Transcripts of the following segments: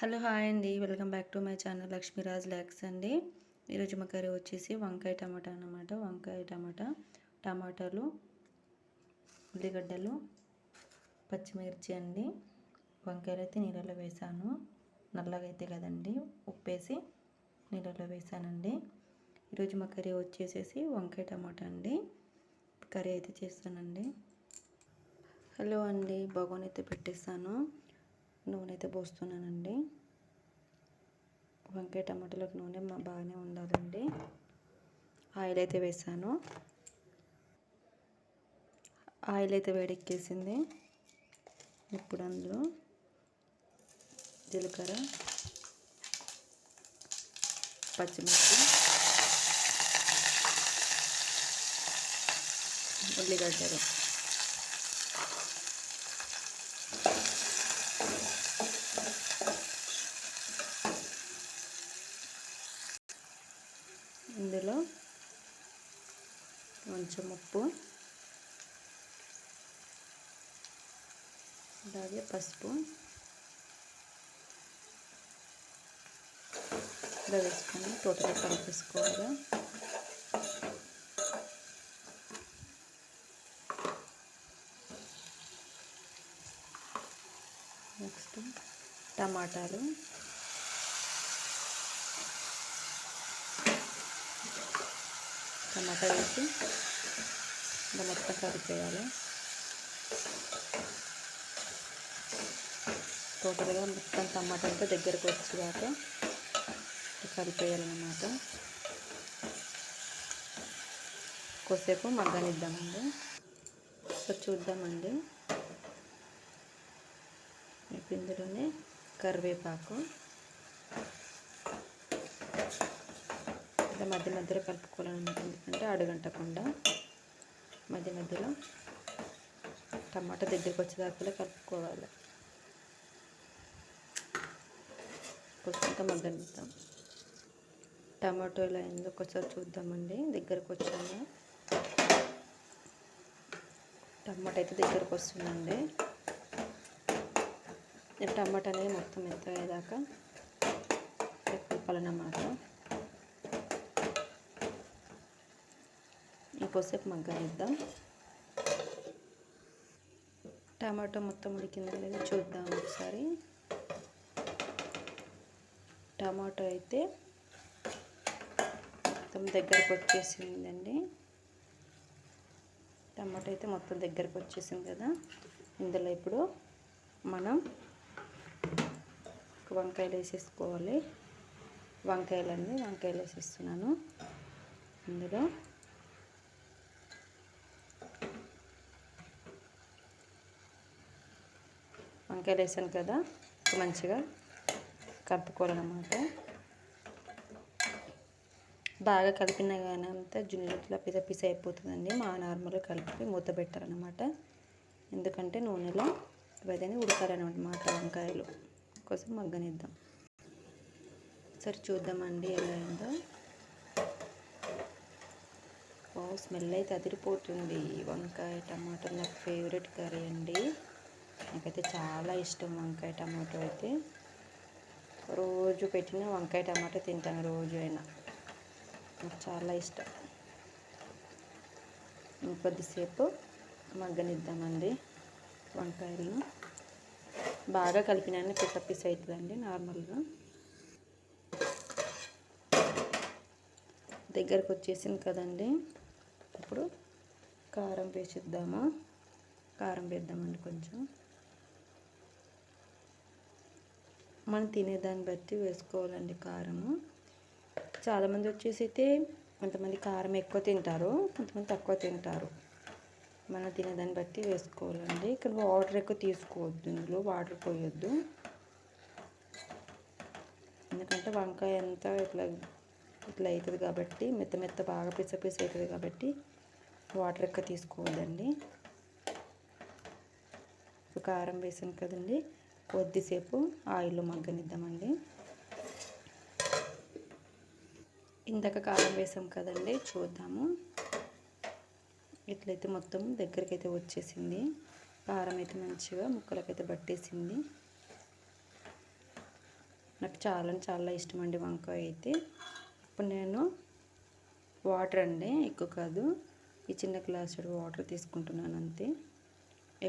Hello hi అండి, welcome back to my channel Lakshmi Raj lakhs అండి. ఈరోజు మా కర్రీ వచ్చేసి వంకాయ టమాటా అన్నమాట. వంకాయ టమాటాలు, ఉల్లిగడ్డలు, పచ్చిమిర్చి అండి. వంకాయలు అయితే నీళ్ళలో వేసాను, నల్లగా అయితే కదండి, ఉప్పేసి నీళ్ళలో వేసానండి. ఈరోజు మా కర్రీ వచ్చేసేసి వంకాయ టమాటా అండి. కర్రీ అయితే చేస్తానండి. హలో అండి, బగోన్ అయితే పెట్టేస్తాను, నూనె అయితే పోస్తున్నానండి. వంకాయ టమాటాలకు నూనె బాగానే ఉండాలండి. ఆయిల్ అయితే వేసాను, ఆయిల్ అయితే వేడెక్కేసింది. ఇప్పుడు అందులో జీలకర్ర, పచ్చిమిర్చి, ఉల్లిగడ్డలు, ఇందులో కొంచెం ఉప్పు, అలాగే పసుపు ఇలా వేసుకొని టోటల్గా కలిపేసుకోవాలి. నెక్స్ట్ టమాటా వేసి ఇలా మొత్తం కలిపేయాలి. టోటల్గా మొత్తం టమాటా అంతా దగ్గరకు వచ్చేదాకా కలిపేయాలన్నమాట. కొద్దిసేపు మగ్గనిద్దామండి. చూద్దామండి. ఇప్పుడు ఇందులోనే కరివేపాకు ఇలా మధ్య మధ్యలో కలుపుకోవాలన్నమాట. ఎందుకంటే అడుగంటకుండా మధ్య మధ్యలో టమాటా దగ్గరికి వచ్చేదాకా కలుపుకోవాలి. కొంచెం మగ్గనిద్దాం. టమాటో ఇలా ఎందుకు ఒకసారి చూద్దామండి. దగ్గరకు వచ్చాను, టమాటా అయితే దగ్గరకు వస్తుందండి. టమాటా అనేది మొత్తం మెత్తగయ్యేదాకా కలపాలన్నమాట. ఇంకోసేపు మగ్గనిద్దాం. టమాటో మొత్తం ఉడికిందో లేదో చూద్దాం ఒకసారి. టమాటో అయితే మొత్తం దగ్గరకు వచ్చేసిందండి. టమాటో అయితే మొత్తం దగ్గరకు వచ్చేసింది కదా. ఇందులో ఇప్పుడు మనం వంకాయలు వేసేసుకోవాలి. వంకాయలు వేసేస్తున్నాను. ఇందులో వంకాయలు వేసాను కదా, మంచిగా కలుపుకోవాలన్నమాట. బాగా కలిపినా కానీ అంతా జున్నుట్లా పిస అయిపోతుందండి. నార్మల్గా కలిపి మూత పెట్టాలన్నమాట. ఎందుకంటే నూనెలో ఇవన్నీ ఉడకాలన్నమాట. వంకాయలు కోసం మగ్గనిద్దాం. సరే చూద్దామండి ఎలా అయిందో. స్మెల్ అయితే అదిరిపోతుంది. వంకాయ టమాటో నాకు ఫేవరెట్ కర్రీ అండి. నాకైతే చాలా ఇష్టం వంకాయ టమాటో అయితే. రోజు పెట్టిన వంకాయ టమాటో తింటాను, రోజు అయినా. నాకు చాలా ఇష్టం. ఇంకొద్దిసేపు మగ్గనిద్దామండి. వంకాయలు బాగా కలిపినాన్ని పిస అవుతుందండి. నార్మల్గా దగ్గరకు వచ్చేసింది కదండి. ఇప్పుడు కారం వేసిద్దాము. కారం వేద్దామండి. కొంచెం మనం తినేదాన్ని బట్టి వేసుకోవాలండి కారము. చాలామంది వచ్చేసి అయితే కొంతమంది కారం ఎక్కువ తింటారు, కొంతమంది తక్కువ తింటారు. మనం తినేదాన్ని బట్టి వేసుకోవాలండి. ఇక్కడ వాటర్ ఎక్కువ తీసుకోవద్దు, ఇందులో వాటర్ పోయొద్దు. ఎందుకంటే వంకాయ అంతా ఇట్లా అవుతుంది కాబట్టి, మెత్త బాగా పిస అవుతుంది కాబట్టి వాటర్ ఎక్కువ తీసుకోవద్దండి. ఇప్పుడు కారం వేసాను కదండి, కొద్దిసేపు ఆయిల్లో మగ్గనిద్దామండి. ఇందాక కారం వేసాం కదండి, చూద్దాము. ఇట్లయితే మొత్తం దగ్గరికి అయితే వచ్చేసింది. కారం అయితే మంచిగా ముక్కలకైతే పట్టేసింది. నాకు చాలా ఇష్టం అండి వంకాయ అయితే. ఇప్పుడు నేను వాటర్ అండి, ఎక్కువ కాదు, ఈ చిన్న గ్లాసు వాటర్ తీసుకుంటున్నాను అంతే.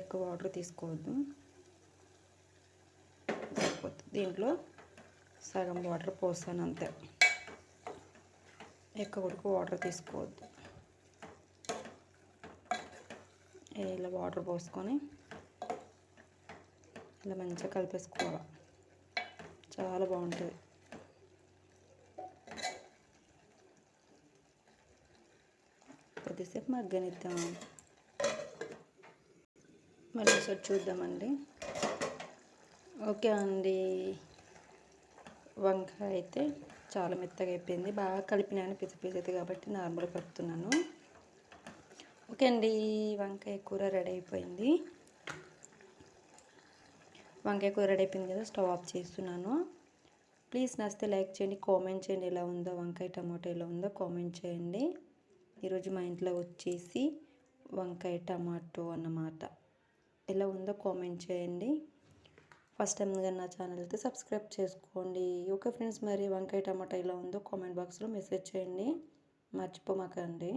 ఎక్కువ వాటర్ తీసుకోవద్దు, దీంట్లో సగం వాటర్ పోస్తాను అంతే. ఎక్కువ ఉడుకు వాటర్ తీసుకోవద్దు. ఇలా వాటర్ పోసుకొని ఇలా మంచిగా కలిపేసుకోవాలి. చాలా బాగుంటుంది. కొద్దిసేపు మగ్గనిద్దాం, మళ్ళీ ఒకసారి చూద్దామండి. ఓకే అండి, వంకాయ అయితే చాలా మెత్తగా అయిపోయింది. బాగా కలిపినాను, పిసిపిసిది కాబట్టి నార్మల్గా కలుపుతున్నాను. ఓకే అండి, వంకాయ కూర రెడీ అయిపోయింది. వంకాయ కూర రెడీ అయిపోయింది కదా, స్టవ్ ఆఫ్ చేస్తున్నాను. ప్లీజ్ నచ్చితే లైక్ చేయండి, కామెంట్ చేయండి, ఎలా ఉందో వంకాయ టమాటో ఎలా ఉందో కామెంట్ చేయండి. ఈరోజు మా ఇంట్లో వచ్చేసి వంకాయ టమాటో అన్నమాట. ఎలా ఉందో కామెంట్ చేయండి. ఫస్ట్ టైం కానీ నా ఛానల్ అయితే సబ్స్క్రైబ్ చేసుకోండి. ఓకే ఫ్రెండ్స్, మరి వంకాయ టమాటా ఎలా ఉందో కామెంట్ బాక్స్లో మెసేజ్ చేయండి, మర్చిపోమాకండి.